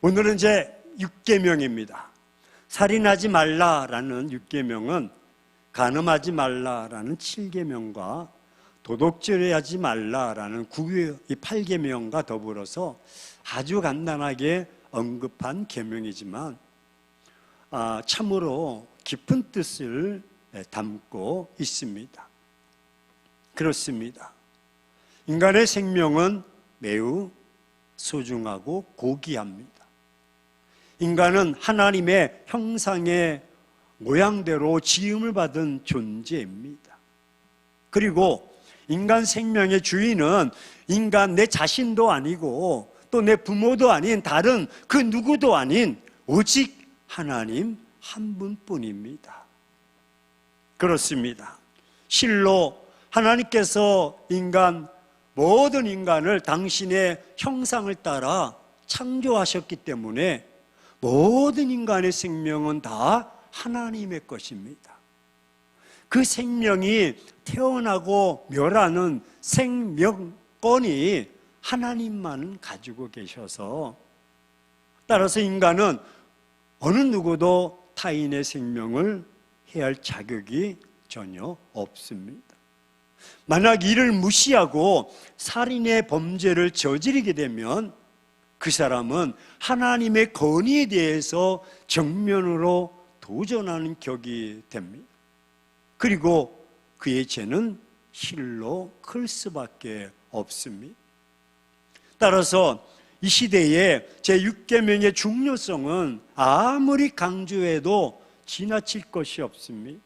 오늘은 제 6계명입니다. 살인하지 말라라는 6계명은 간음하지 말라라는 7계명과 도둑질하지 말라라는 8계명과 더불어서 아주 간단하게 언급한 계명이지만 참으로 깊은 뜻을 담고 있습니다. 그렇습니다. 인간의 생명은 매우 소중하고 고귀합니다. 인간은 하나님의 형상의 모양대로 지음을 받은 존재입니다. 그리고 인간 생명의 주인은 인간 내 자신도 아니고 또 내 부모도 아닌 다른 그 누구도 아닌 오직 하나님 한 분뿐입니다. 그렇습니다. 실로 하나님께서 모든 인간을 당신의 형상을 따라 창조하셨기 때문에 모든 인간의 생명은 다 하나님의 것입니다. 그 생명이 태어나고 멸하는 생명권이 하나님만 가지고 계셔서 따라서 인간은 어느 누구도 타인의 생명을 해할 자격이 전혀 없습니다. 만약 이를 무시하고 살인의 범죄를 저지르게 되면 그 사람은 하나님의 권위에 대해서 정면으로 도전하는 격이 됩니다. 그리고 그의 죄는 실로 클 수밖에 없습니다. 따라서 이 시대에 제6계명의 중요성은 아무리 강조해도 지나칠 것이 없습니다.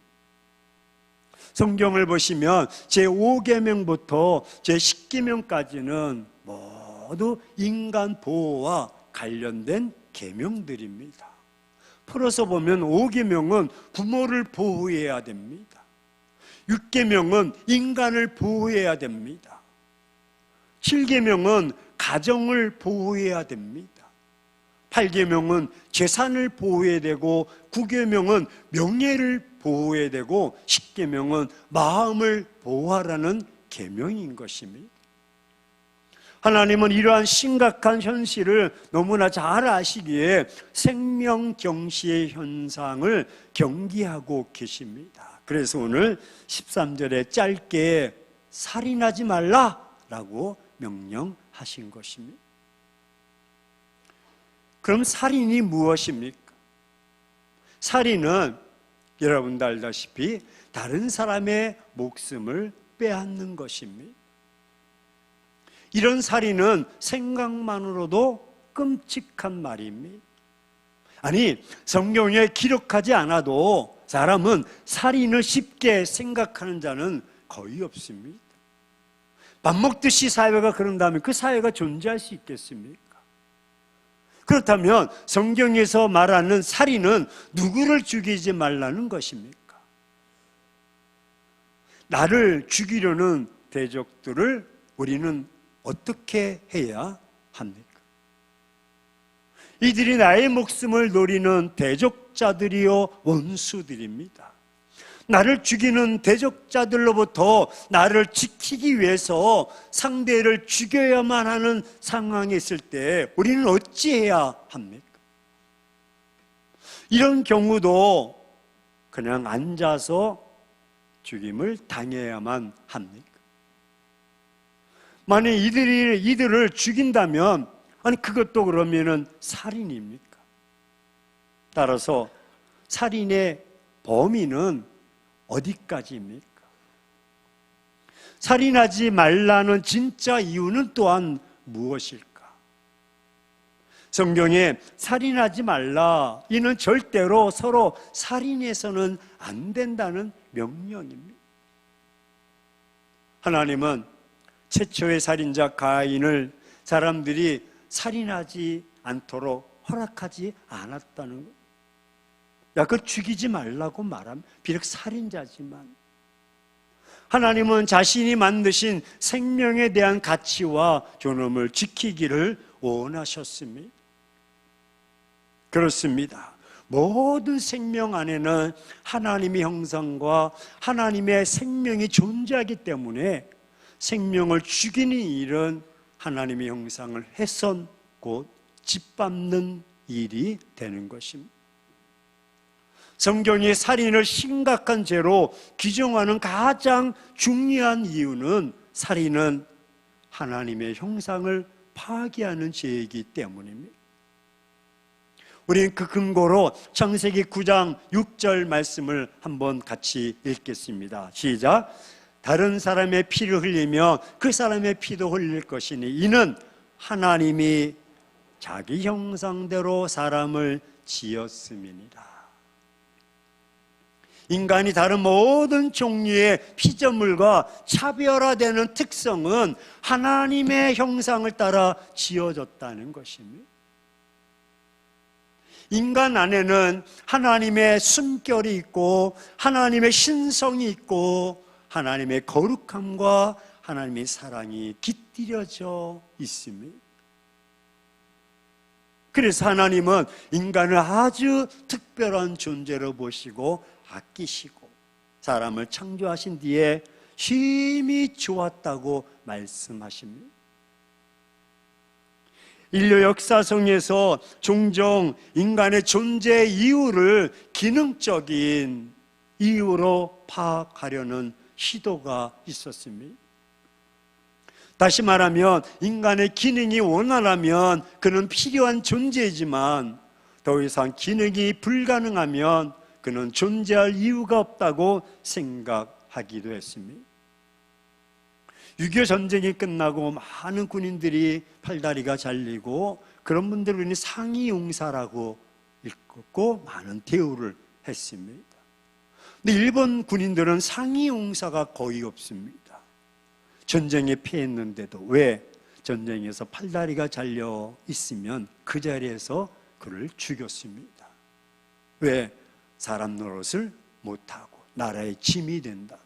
성경을 보시면 제5계명부터 제10계명까지는 모두 인간 보호와 관련된 계명들입니다. 풀어서 보면 5계명은 부모를 보호해야 됩니다. 6계명은 인간을 보호해야 됩니다. 7계명은 가정을 보호해야 됩니다. 8계명은 재산을 보호해야 되고 9계명은 명예를 보호해야 되고 10계명은 마음을 보호하라는 계명인 것입니다. 하나님은 이러한 심각한 현실을 너무나 잘 아시기에 생명경시의 현상을 경계하고 계십니다. 그래서 오늘 13절에 짧게 살인하지 말라라고 명령하신 것입니다. 그럼 살인이 무엇입니까? 살인은 여러분도 알다시피 다른 사람의 목숨을 빼앗는 것입니다. 이런 살인은 생각만으로도 끔찍한 말입니다. 아니, 성경에 기록하지 않아도 사람은 살인을 쉽게 생각하는 자는 거의 없습니다. 밥 먹듯이 사회가 그런다면 그 사회가 존재할 수 있겠습니까? 그렇다면 성경에서 말하는 살인은 누구를 죽이지 말라는 것입니까? 나를 죽이려는 대적들을 우리는 어떻게 해야 합니까? 이들이 나의 목숨을 노리는 대적자들이요 원수들입니다. 나를 죽이는 대적자들로부터 나를 지키기 위해서 상대를 죽여야만 하는 상황에 있을 때 우리는 어찌해야 합니까? 이런 경우도 그냥 앉아서 죽임을 당해야만 합니까? 만약 이들을 죽인다면 그것도 그러면은 살인입니까? 따라서 살인의 범위는 어디까지입니까? 살인하지 말라는 진짜 이유는 또한 무엇일까? 성경에 살인하지 말라, 이는 절대로 서로 살인해서는 안 된다는 명령입니다. 하나님은 최초의 살인자 가인을 사람들이 살인하지 않도록 허락하지 않았다는 것. 그걸 죽이지 말라고 말하면 비록 살인자지만 하나님은 자신이 만드신 생명에 대한 가치와 존엄을 지키기를 원하셨습니다. 그렇습니다. 모든 생명 안에는 하나님의 형상과 하나님의 생명이 존재하기 때문에 생명을 죽이는 일은 하나님의 형상을 훼손 곧 짓밟는 일이 되는 것입니다. 성경이 살인을 심각한 죄로 규정하는 가장 중요한 이유는 살인은 하나님의 형상을 파괴하는 죄이기 때문입니다. 우리는 그 근거로 창세기 9장 6절 말씀을 한번 같이 읽겠습니다. 시작. 다른 사람의 피를 흘리며 그 사람의 피도 흘릴 것이니 이는 하나님이 자기 형상대로 사람을 지었음이니라. 인간이 다른 모든 종류의 피조물과 차별화되는 특성은 하나님의 형상을 따라 지어졌다는 것입니다. 인간 안에는 하나님의 숨결이 있고 하나님의 신성이 있고 하나님의 거룩함과 하나님의 사랑이 깃들여져 있습니다. 그래서 하나님은 인간을 아주 특별한 존재로 보시고 아끼시고 사람을 창조하신 뒤에 심히 좋았다고 말씀하십니다. 인류 역사성에서 종종 인간의 존재 이유를 기능적인 이유로 파악하려는 시도가 있었습니다. 다시 말하면 인간의 기능이 원활하면 그는 필요한 존재이지만 더 이상 기능이 불가능하면 그는 존재할 이유가 없다고 생각하기도 했습니다. 6.25 전쟁이 끝나고 많은 군인들이 팔다리가 잘리고 그런 분들은 상이용사라고 읽고 많은 대우를 했습니다. 근데 일본 군인들은 상이용사가 거의 없습니다. 전쟁에 패했는데도 왜? 전쟁에서 팔다리가 잘려 있으면 그 자리에서 그를 죽였습니다. 왜? 사람 노릇을 못하고 나라의 짐이 된다.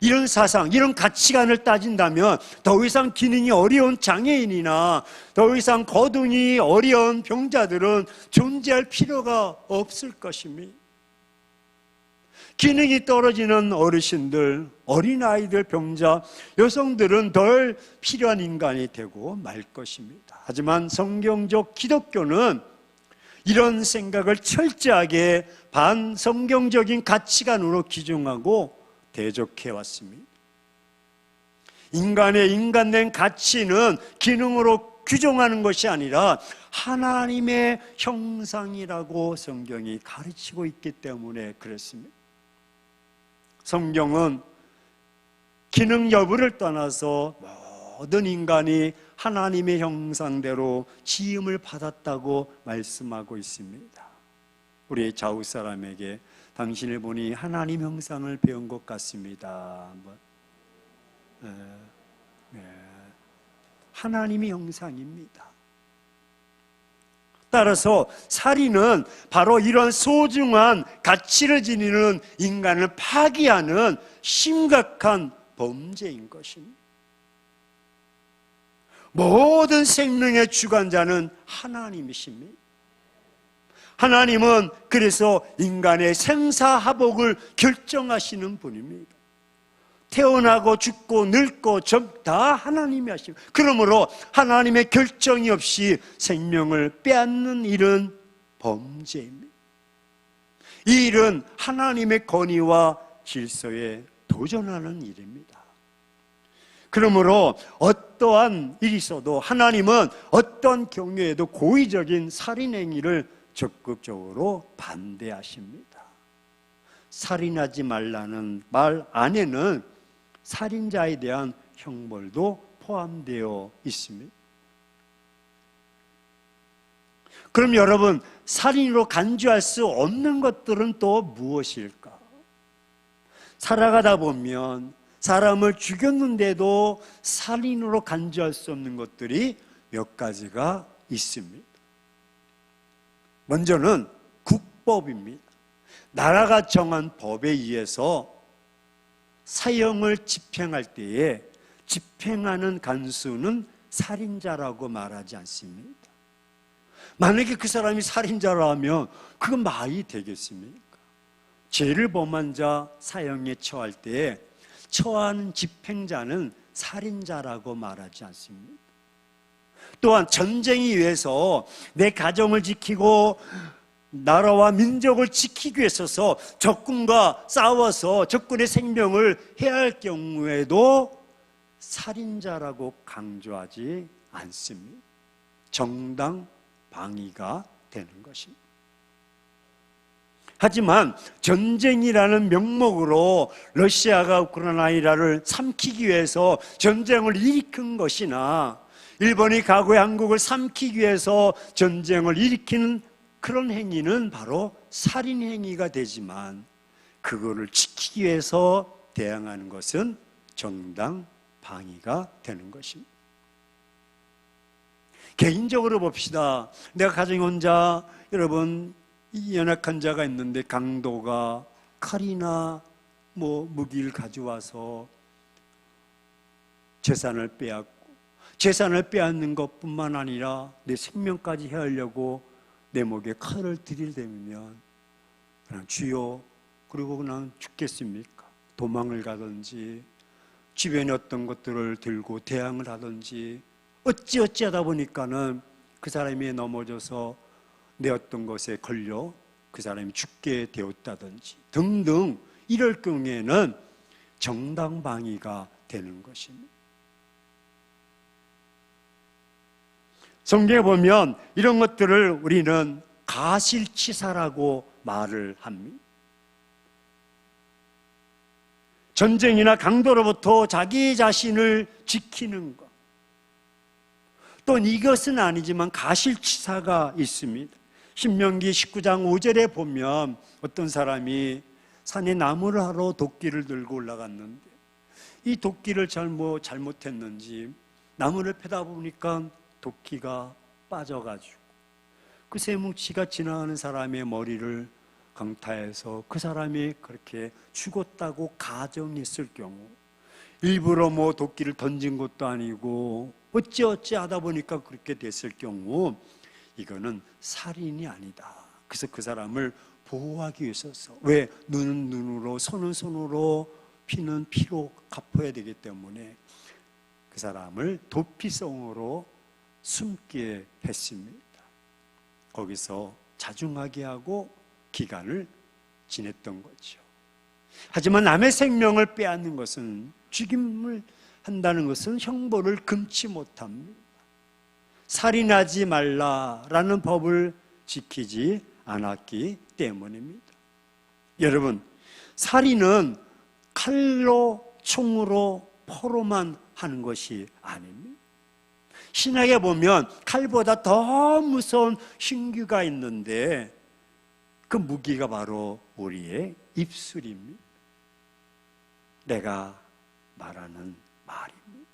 이런 사상, 이런 가치관을 따진다면 더 이상 기능이 어려운 장애인이나 더 이상 거동이 어려운 병자들은 존재할 필요가 없을 것입니다. 기능이 떨어지는 어르신들, 어린아이들, 병자, 여성들은 덜 필요한 인간이 되고 말 것입니다. 하지만 성경적 기독교는 이런 생각을 철저하게 반성경적인 가치관으로 규정하고 대적해 왔습니다. 인간의 인간된 가치는 기능으로 규정하는 것이 아니라 하나님의 형상이라고 성경이 가르치고 있기 때문에 그렇습니다. 성경은 기능 여부를 떠나서 모든 인간이 하나님의 형상대로 지음을 받았다고 말씀하고 있습니다. 우리 좌우 사람에게 당신을 보니 하나님 형상을 배운 것 같습니다. 하나님의 형상입니다. 따라서 살인은 바로 이런 소중한 가치를 지니는 인간을 파괴하는 심각한 범죄인 것입니다. 모든 생명의 주관자는 하나님이십니다. 하나님은 그래서 인간의 생사하복을 결정하시는 분입니다. 태어나고 죽고 늙고 다 하나님이 하시고, 그러므로 하나님의 결정이 없이 생명을 빼앗는 일은 범죄입니다. 이 일은 하나님의 권위와 질서에 도전하는 일입니다. 그러므로 어떠한 일이 있어도 하나님은 어떤 경우에도 고의적인 살인 행위를 적극적으로 반대하십니다. 살인하지 말라는 말 안에는 살인자에 대한 형벌도 포함되어 있습니다. 그럼 여러분, 살인으로 간주할 수 없는 것들은 또 무엇일까? 살아가다 보면 사람을 죽였는데도 살인으로 간주할 수 없는 것들이 몇 가지가 있습니다. 먼저는 국법입니다. 나라가 정한 법에 의해서 사형을 집행할 때에 집행하는 간수는 살인자라고 말하지 않습니다. 만약에 그 사람이 살인자라면 그건 말이 되겠습니까? 죄를 범한 자 사형에 처할 때에 처하는 집행자는 살인자라고 말하지 않습니다. 또한 전쟁이 위해서 내 가정을 지키고 나라와 민족을 지키기 위해서 적군과 싸워서 적군의 생명을 해할 경우에도 살인자라고 강조하지 않습니다. 정당 방위가 되는 것입니다. 하지만 전쟁이라는 명목으로 러시아가 우크라이나를 삼키기 위해서 전쟁을 일으킨 것이나 일본이 과거에 한국을 삼키기 위해서 전쟁을 일으키는 그런 행위는 바로 살인 행위가 되지만 그거를 지키기 위해서 대항하는 것은 정당 방위가 되는 것입니다. 개인적으로 봅시다. 내가 가정에 혼자 여러분 연약한 자가 있는데 강도가 칼이나 무기를 가져와서 재산을 빼앗고 재산을 빼앗는 것뿐만 아니라 내 생명까지 해하려고 내 목에 칼을 들이대면 그냥 주여 그리고 그냥 죽겠습니까? 도망을 가든지 주변에 어떤 것들을 들고 대항을 하든지 어찌 하다 보니까는 그 사람이 넘어져서 내 어떤 것에 걸려 그 사람이 죽게 되었다든지 등등 이럴 경우에는 정당방위가 되는 것입니다. 성경에 보면 이런 것들을 우리는 가실치사라고 말을 합니다. 전쟁이나 강도로부터 자기 자신을 지키는 것. 또 이것은 아니지만 가실치사가 있습니다. 신명기 19장 5절에 보면 어떤 사람이 산에 나무를 하러 도끼를 들고 올라갔는데 이 도끼를 잘못했는지 나무를 패다 보니까 도끼가 빠져가지고 그 쇠뭉치가 지나가는 사람의 머리를 강타해서 그 사람이 그렇게 죽었다고 가정했을 경우 일부러 도끼를 던진 것도 아니고 어찌 하다 보니까 그렇게 됐을 경우 이거는 살인이 아니다. 그래서 그 사람을 보호하기 위해서 왜 눈은 눈으로 손은 손으로 피는 피로 갚아야 되기 때문에 그 사람을 도피성으로 숨게 했습니다. 거기서 자중하게 하고 기간을 지냈던 거죠. 하지만 남의 생명을 빼앗는 것은 죽임을 한다는 것은 형벌을 금치 못합니다. 살인하지 말라라는 법을 지키지 않았기 때문입니다. 여러분, 살인은 칼로, 총으로, 포로만 하는 것이 아닙니다. 신약에 보면 칼보다 더 무서운 흉기가 있는데 그 무기가 바로 우리의 입술입니다. 내가 말하는 말입니다.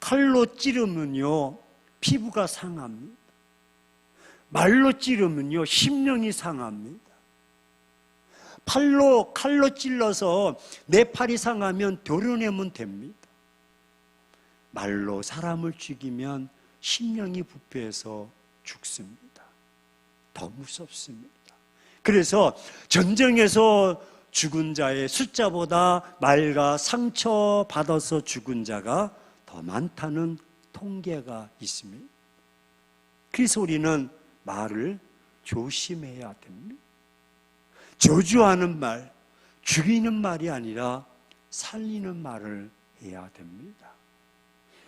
칼로 찌르면요 피부가 상합니다. 말로 찌르면요 심령이 상합니다. 칼로 찔러서 내 팔이 상하면 도려내면 됩니다. 말로 사람을 죽이면 심령이 부패해서 죽습니다. 더 무섭습니다. 그래서 전쟁에서 죽은 자의 숫자보다 말과 상처 받아서 죽은 자가 더 많다는 통계가 있습니다. 그래서 우리는 말을 조심해야 됩니다. 저주하는 말, 죽이는 말이 아니라 살리는 말을 해야 됩니다.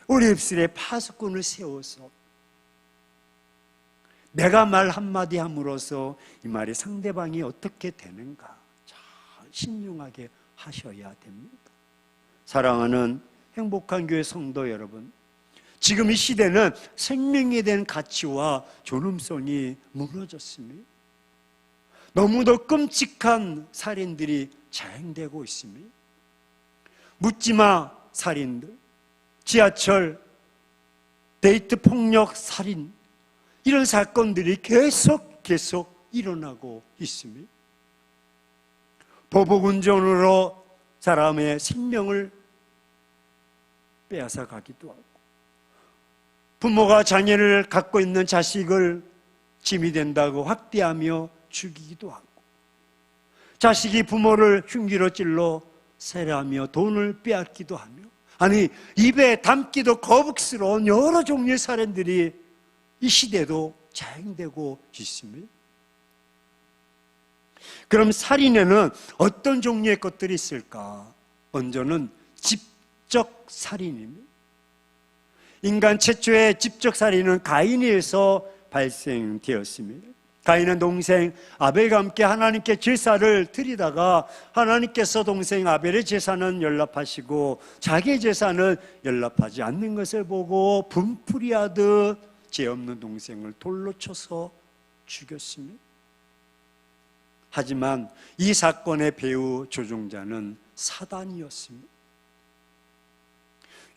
우리 입술에 파수꾼을 세워서 내가 말 한마디 함으로써 이 말이 상대방이 어떻게 되는가 잘 신중하게 하셔야 됩니다. 사랑하는 행복한 교회 성도 여러분, 지금 이 시대는 생명에 대한 가치와 존엄성이 무너졌습니다. 너무도 끔찍한 살인들이 자행되고 있습니다. 묻지마 살인들, 지하철 데이트 폭력 살인, 이런 사건들이 계속 일어나고 있습니다. 보복운전으로 사람의 생명을 빼앗아 가기도 하고, 부모가 자녀를 갖고 있는 자식을 짐이 된다고 학대하며 죽이기도 하고, 자식이 부모를 흉기로 찔러 살해하며 돈을 빼앗기도 하며, 아니, 입에 담기도 거북스러운 여러 종류의 살인들이 이 시대도 자행되고 있습니다. 그럼 살인에는 어떤 종류의 것들이 있을까? 먼저는 직접 살인입니다. 인간 최초의 직접 살인은 가인에 의해서 발생되었습니다. 가인은 동생 아벨과 함께 하나님께 제사를 드리다가 하나님께서 동생 아벨의 제사는 연락하시고 자기의 제사는 연락하지 않는 것을 보고 분풀이하듯 죄 없는 동생을 돌로 쳐서 죽였습니다. 하지만 이 사건의 배후 조종자는 사단이었습니다.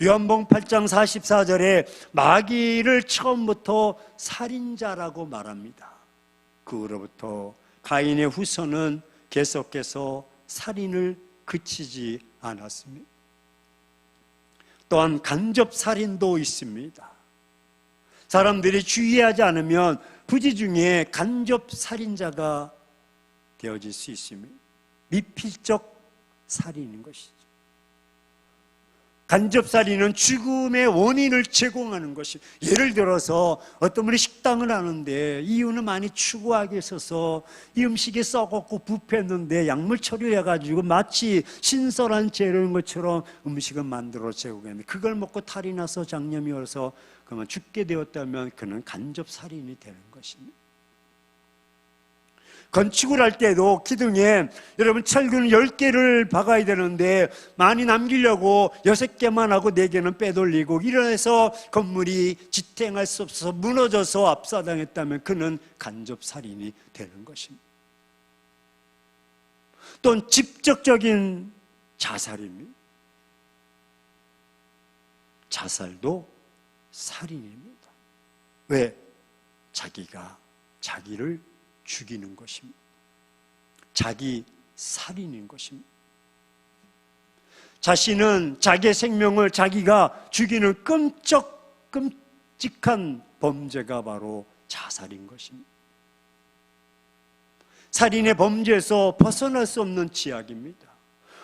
요한복음 8장 44절에 마귀를 처음부터 살인자라고 말합니다. 그 후로부터 가인의 후손은 계속해서 살인을 그치지 않았습니다. 또한 간접살인도 있습니다. 사람들이 주의하지 않으면 부지 중에 간접살인자가 되어질 수 있습니다. 미필적 살인인 것이죠. 간접살인은 죽음의 원인을 제공하는 것이, 예를 들어서 어떤 분이 식당을 하는데 이유는 많이 추구하게 있어서 이 음식이 썩었고 부패했는데 약물 처리해가지고 마치 신선한 재료인 것처럼 음식을 만들어 제공했는데 그걸 먹고 탈이 나서 장염이 와서 그만 죽게 되었다면 그는 간접살인이 되는 것입니다. 건축을 할 때도 기둥에 여러분 철근 10개를 박아야 되는데 많이 남기려고 6개만 하고 4개는 빼돌리고 이래서 건물이 지탱할 수 없어서 무너져서 압사당했다면 그는 간접살인이 되는 것입니다. 또는 직접적인 자살입니다. 자살도 살인입니다. 왜? 자기가 자기를 죽이는 것입니다. 자기 살인인 것입니다. 자신은 자기의 생명을 자기가 죽이는 끔찍한 범죄가 바로 자살인 것입니다. 살인의 범죄에서 벗어날 수 없는 죄악입니다.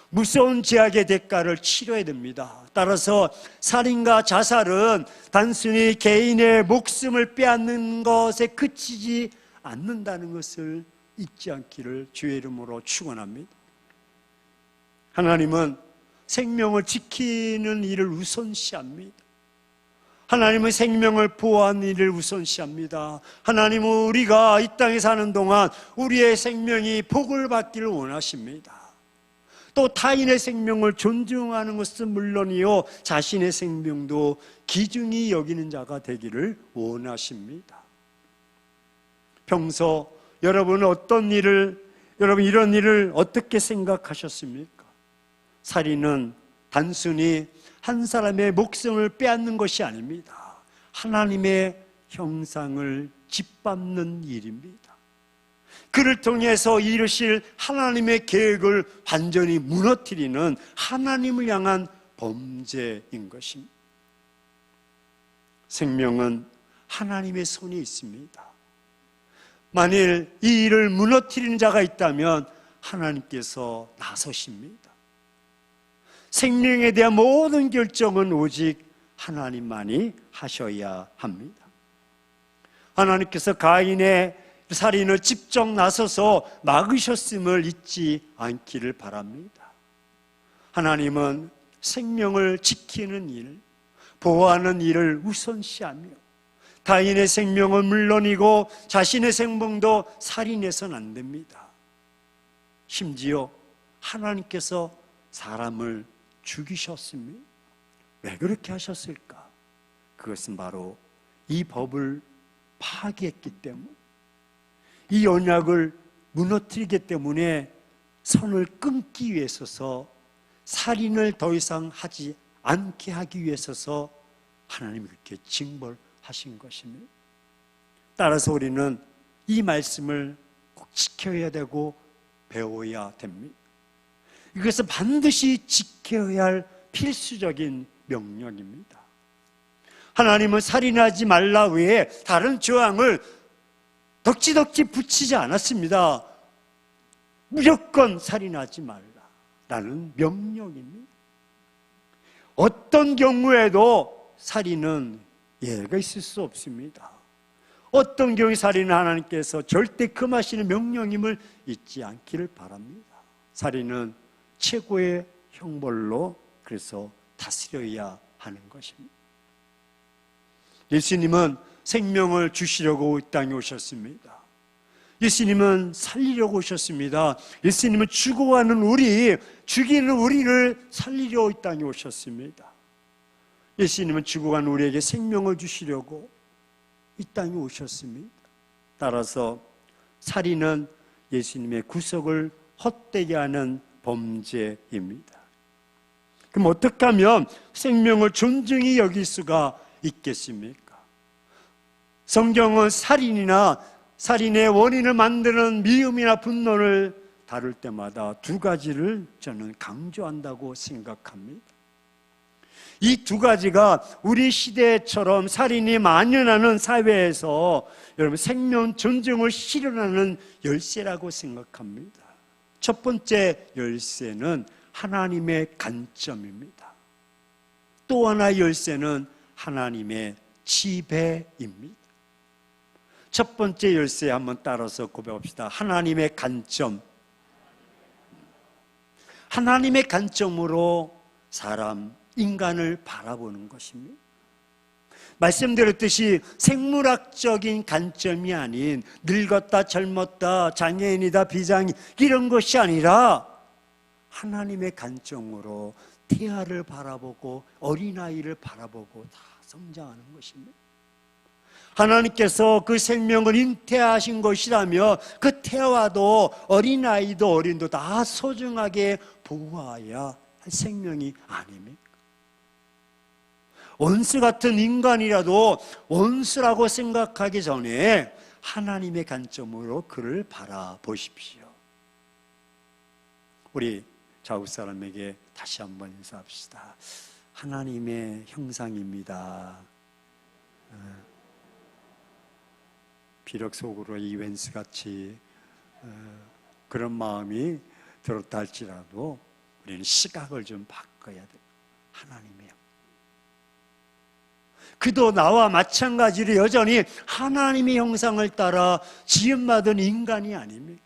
무서운 죄악의 대가를 치러야 됩니다. 따라서 살인과 자살은 단순히 개인의 목숨을 빼앗는 것에 그치지 않는다는 것을 잊지 않기를 주의 이름으로 축원합니다. 하나님은 생명을 지키는 일을 우선시합니다. 하나님은 생명을 보호하는 일을 우선시합니다. 하나님은 우리가 이 땅에 사는 동안 우리의 생명이 복을 받기를 원하십니다. 또 타인의 생명을 존중하는 것은 물론이요 자신의 생명도 귀중히 여기는 자가 되기를 원하십니다. 평소 여러분은 여러분 이런 일을 어떻게 생각하셨습니까? 살인은 단순히 한 사람의 목숨을 빼앗는 것이 아닙니다. 하나님의 형상을 짓밟는 일입니다. 그를 통해서 이루실 하나님의 계획을 완전히 무너뜨리는 하나님을 향한 범죄인 것입니다. 생명은 하나님의 손에 있습니다. 만일 이 일을 무너뜨리는 자가 있다면 하나님께서 나서십니다. 생명에 대한 모든 결정은 오직 하나님만이 하셔야 합니다. 하나님께서 가인의 살인을 직접 나서서 막으셨음을 잊지 않기를 바랍니다. 하나님은 생명을 지키는 일, 보호하는 일을 우선시하며 타인의 생명은 물론이고 자신의 생명도 살인해서는 안 됩니다. 심지어 하나님께서 사람을 죽이셨습니다. 왜 그렇게 하셨을까? 그것은 바로 이 법을 파기했기 때문, 이 언약을 무너뜨리기 때문에 선을 끊기 위해서서 살인을 더 이상 하지 않게 하기 위해서서 하나님이 그렇게 징벌하신 것입니다. 따라서 우리는 이 말씀을 꼭 지켜야 되고 배워야 됩니다. 이것은 반드시 지켜야 할 필수적인 명령입니다. 하나님은 살인하지 말라 외에 다른 조항을 덕지덕지 붙이지 않았습니다. 무조건 살인하지 말라라는 명령입니다. 어떤 경우에도 살인은 예가 있을 수 없습니다. 어떤 경우 살인은 하나님께서 절대 금하시는 명령임을 잊지 않기를 바랍니다. 살인은 최고의 형벌로 그래서 다스려야 하는 것입니다. 예수님은 생명을 주시려고 이 땅에 오셨습니다. 예수님은 살리려고 오셨습니다. 예수님은 죽어가는 죽이는 우리를 살리려 이 땅에 오셨습니다. 예수님은 죽어가는 우리에게 생명을 주시려고 이 땅에 오셨습니다. 따라서 살인은 예수님의 구속을 헛되게 하는 범죄입니다. 그럼 어떻게 하면 생명을 존중히 여길 수가 있겠습니까? 성경은 살인의 원인을 만드는 미움이나 분노를 다룰 때마다 두 가지를 저는 강조한다고 생각합니다. 이 두 가지가 우리 시대처럼 살인이 만연하는 사회에서 여러분 생명 존중을 실현하는 열쇠라고 생각합니다. 첫 번째 열쇠는 하나님의 관점입니다. 또 하나의 열쇠는 하나님의 지배입니다. 첫 번째 열쇠 한번 따라서 고백합시다. 하나님의 관점. 하나님의 관점으로 인간을 바라보는 것입니다. 말씀드렸듯이 생물학적인 관점이 아닌 늙었다 젊었다 장애인이다 비장애인 이런 것이 아니라 하나님의 관점으로 태아를 바라보고 어린아이를 바라보고 다 성장하는 것입니다. 하나님께서 그 생명을 잉태하신 것이라며 그 태아와도 어린아이도 어린도 다 소중하게 보호해야 할 생명이 아닙니까? 원수 같은 인간이라도 원수라고 생각하기 전에 하나님의 관점으로 그를 바라보십시오. 우리 자국 사람에게 다시 한번 인사합시다. 하나님의 형상입니다. 비록 속으로 이 웬수같이 그런 마음이 들었다 할지라도 우리는 시각을 좀 바꿔야 돼요. 하나님이요. 그도 나와 마찬가지로 여전히 하나님의 형상을 따라 지음받은 인간이 아닙니까?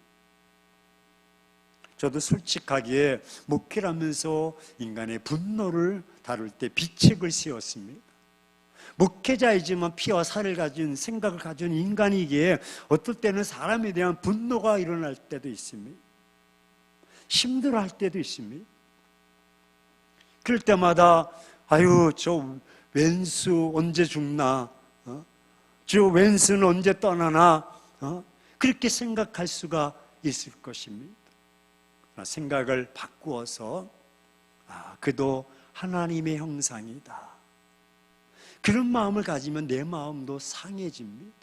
저도 솔직하게 목회를 하면서 인간의 분노를 다룰 때 비책을 세웠습니다. 목회자이지만 피와 살을 가진 생각을 가진 인간이기에 어떨 때는 사람에 대한 분노가 일어날 때도 있습니다. 힘들어할 때도 있습니다. 그럴 때마다 아유 저 왼수 언제 죽나? 저 왼수는 언제 떠나나? 그렇게 생각할 수가 있을 것입니다. 생각을 바꾸어서 그도 하나님의 형상이다. 그런 마음을 가지면 내 마음도 상해집니다.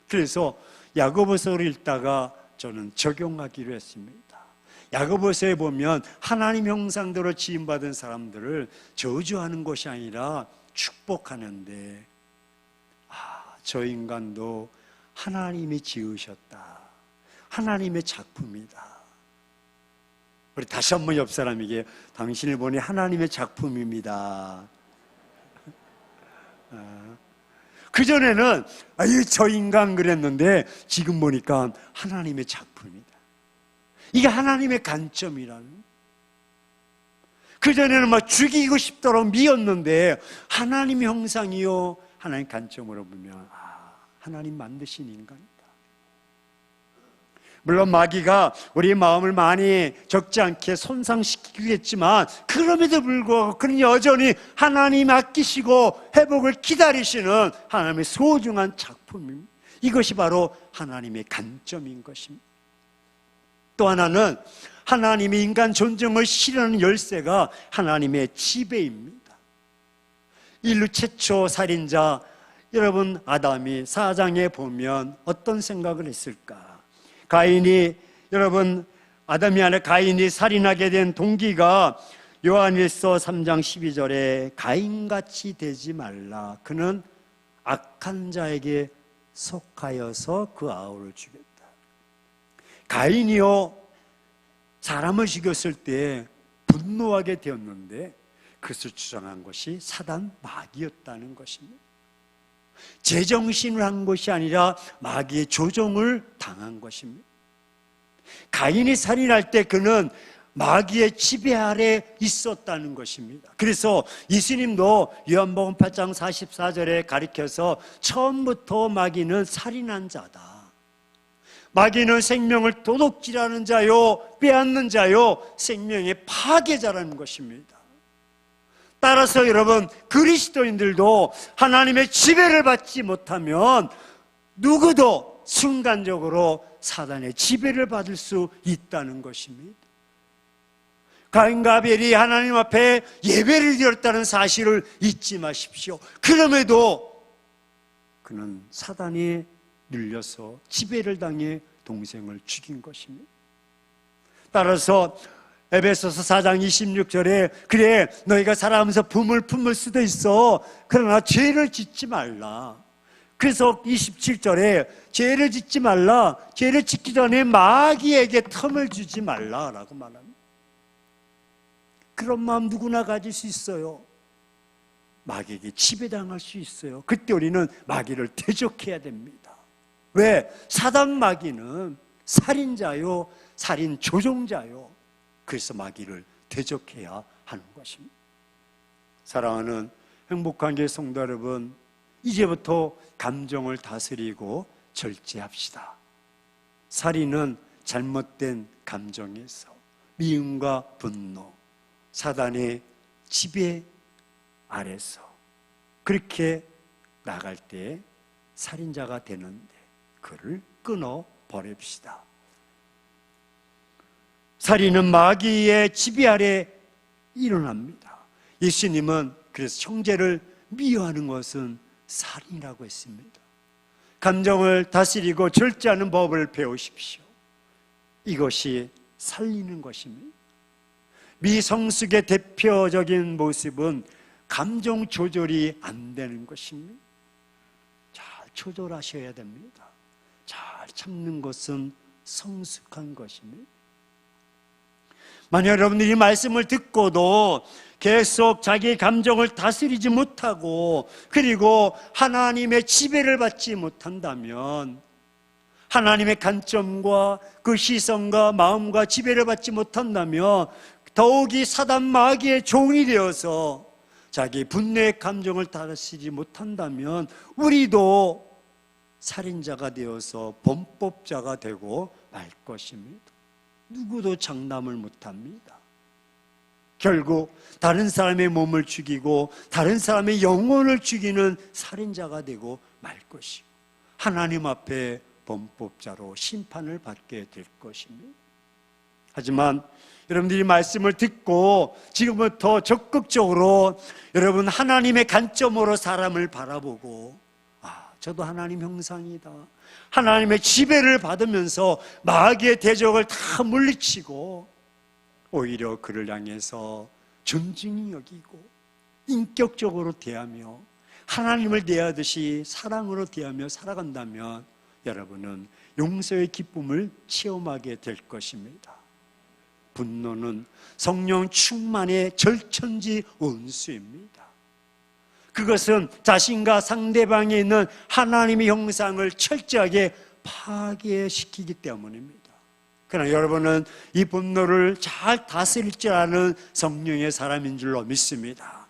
그래서 야고보서를 읽다가 저는 적용하기로 했습니다. 야고보서에 보면 하나님 형상대로 지음받은 사람들을 저주하는 것이 아니라 축복하는데 저 인간도 하나님이 지으셨다. 하나님의 작품이다. 우리 다시 한번 옆 사람에게 당신을 보니 하나님의 작품입니다. 그전에는 아유 저 인간 그랬는데 지금 보니까 하나님의 작품이다. 이게 하나님의 관점이라는. 그전에는 막 죽이고 싶도록 미웠는데 하나님의 형상이요 하나님 관점으로 보면 하나님 만드신 인간이다. 물론 마귀가 우리 마음을 많이 적지 않게 손상시키겠지만 그럼에도 불구하고 그는 여전히 하나님 아끼시고 회복을 기다리시는 하나님의 소중한 작품입니다. 이것이 바로 하나님의 관점인 것입니다. 또 하나는 하나님의 인간 존중을 실현하는 열쇠가 하나님의 지배입니다. 인류 최초 살인자 여러분 아담이 4장에 보면 어떤 생각을 했을까? 아담이 아니라 가인이 살인하게 된 동기가 요한일서 3장 12절에 가인같이 되지 말라. 그는 악한 자에게 속하여서 그 아우를 죽였다. 가인이요 사람을 죽였을 때 분노하게 되었는데 그것을 주장한 것이 사단 마귀였다는 것입니다. 제정신을 한 것이 아니라 마귀의 조종을 당한 것입니다. 가인이 살인할 때 그는 마귀의 지배 아래 있었다는 것입니다. 그래서 예수님도 요한복음 8장 44절에 가리켜서 처음부터 마귀는 살인한 자다, 마귀는 생명을 도둑질하는 자요, 빼앗는 자요, 생명의 파괴자라는 것입니다. 따라서 여러분, 그리스도인들도 하나님의 지배를 받지 못하면 누구도 순간적으로 사단의 지배를 받을 수 있다는 것입니다. 가인과 아벨이 하나님 앞에 예배를 드렸다는 사실을 잊지 마십시오. 그럼에도 그는 사단에 눌려서 지배를 당해 동생을 죽인 것입니다. 따라서 에베소서 4장 26절에 그래 너희가 살아가면서 품을 품을 수도 있어, 그러나 죄를 짓지 말라. 그래서 27절에 죄를 짓지 말라, 죄를 짓기 전에 마귀에게 틈을 주지 말라라고 말합니다. 그런 마음 누구나 가질 수 있어요. 마귀에게 지배당할 수 있어요. 그때 우리는 마귀를 대적해야 됩니다. 왜? 사단 마귀는 살인자요, 살인 조종자요. 그래서 마귀를 대적해야 하는 것입니다. 사랑하는 행복한 교회 성도 여러분, 이제부터 감정을 다스리고 절제합시다. 살인은 잘못된 감정에서 미움과 분노, 사단의 지배 아래서 그렇게 나갈 때 살인자가 되는데 그를 끊어 버립시다. 살인은 마귀의 지배 아래 일어납니다. 예수님은 그래서 형제를 미워하는 것은 살인이라고 했습니다. 감정을 다스리고 절제하는 법을 배우십시오. 이것이 살리는 것입니다. 미성숙의 대표적인 모습은 감정 조절이 안 되는 것입니다. 잘 조절하셔야 됩니다. 잘 참는 것은 성숙한 것입니다. 만약 여러분들이 이 말씀을 듣고도 계속 자기의 감정을 다스리지 못하고 그리고 하나님의 지배를 받지 못한다면, 하나님의 관점과 그 시선과 마음과 지배를 받지 못한다면 더욱이 사단 마귀의 종이 되어서 자기 분노의 감정을 다스리지 못한다면 우리도 살인자가 되어서 범법자가 되고 말 것입니다. 누구도 장담을 못합니다. 결국 다른 사람의 몸을 죽이고 다른 사람의 영혼을 죽이는 살인자가 되고 말 것이고 하나님 앞에 범법자로 심판을 받게 될 것입니다. 하지만 여러분들이 말씀을 듣고 지금부터 적극적으로 여러분 하나님의 관점으로 사람을 바라보고, 저도 하나님 형상이다, 하나님의 지배를 받으면서 마귀의 대적을 다 물리치고 오히려 그를 향해서 존중히 여기고 인격적으로 대하며 하나님을 대하듯이 사랑으로 대하며 살아간다면 여러분은 용서의 기쁨을 체험하게 될 것입니다. 분노는 성령 충만의 절천지 온수입니다. 그것은 자신과 상대방에 있는 하나님의 형상을 철저하게 파괴시키기 때문입니다. 그러나 여러분은 이 분노를 잘 다스릴 줄 아는 성령의 사람인 줄로 믿습니다.